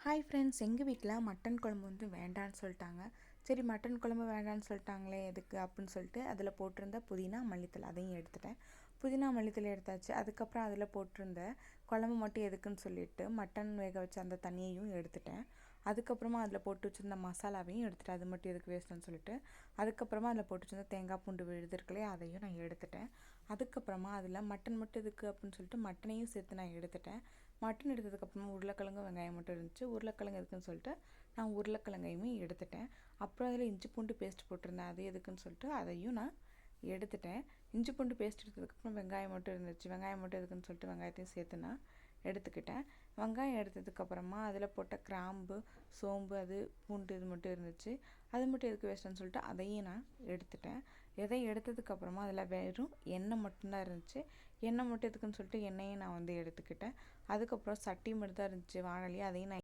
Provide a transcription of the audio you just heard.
Hi friends, எங்கள் வீட்டில் mutton குழம்பு வந்து வேண்டான்னு சொல்லிட்டாங்க. சரி, மட்டன் குழம்பு வேண்டான்னு சொல்லிட்டாங்களே எதுக்கு அப்படின்னு சொல்லிட்டு அதில் போட்டிருந்த புதினா மல்லித்தழை அதையும் எடுத்துட்டேன். புதினா மல்லித்தழை எடுத்தாச்சு. அதுக்கப்புறம் அதில் போட்டிருந்த குழம்பு மட்டும் எதுக்குன்னு சொல்லிட்டு மட்டன் வேக வச்ச அந்த தண்ணியையும் எடுத்துட்டேன். அதுக்கப்புறமா அதில் போட்டு வச்சுருந்த மசாலாவையும் எடுத்துட்டேன். அது மட்டும் எதுக்கு வேஸ்ட்டுன்னு சொல்லிட்டு அதுக்கப்புறமா அதில் போட்டு வச்சுருந்த தேங்காய் பூண்டு விழுது இருக்குல்லையே, அதையும் நான் எடுத்துட்டேன். அதுக்கப்புறமா அதில் மட்டன் மட்டும் எதுக்கு அப்படின்னு சொல்லிட்டு மட்டனையும் சேர்த்து நான் எடுத்துட்டேன். மட்டன் எடுத்ததுக்கப்புறமா உருளைக்கிழங்கு வெங்காயம் மட்டும் இருந்துச்சு. உருளைக்கிழங்கு எதுக்குன்னு சொல்லிட்டு நான் உருளைக்கிழங்கையுமே எடுத்துட்டேன். அப்புறம் அதில் இஞ்சி பூண்டு பேஸ்ட் போட்டிருந்தேன். அது எதுக்குன்னு சொல்லிட்டு அதையும் நான் எடுத்துட்டேன். இஞ்சி பூண்டு பேஸ்ட் எடுத்ததுக்கப்புறம் வெங்காயம் மட்டும் இருந்துச்சு. வெங்காயம் மட்டும் எதுக்குன்னு சொல்லிட்டு வெங்காயத்தையும் சேர்த்து நான் எடுத்துக்கிட்டேன். வெங்காயம் எடுத்ததுக்கப்புறமா அதில் போட்ட கிராம்பு, சோம்பு, அது பூண்டு இது மட்டும் இருந்துச்சு. அது மட்டும் எதுக்கு வேஸ்ட்டுன்னு சொல்லிட்டு அதையும் நான் எடுத்துட்டேன். எதையும் எடுத்ததுக்கப்புறமா அதில் வெறும் எண்ணெய் மட்டும்தான் இருந்துச்சு. எண்ணெய் மட்டும் எதுக்குன்னு சொல்லிட்டு எண்ணெயும் நான் வந்து எடுத்துக்கிட்டேன். அதுக்கப்புறம் சட்டி மட்டும் தான் இருந்துச்சு, வானொலி, அதையும் நான்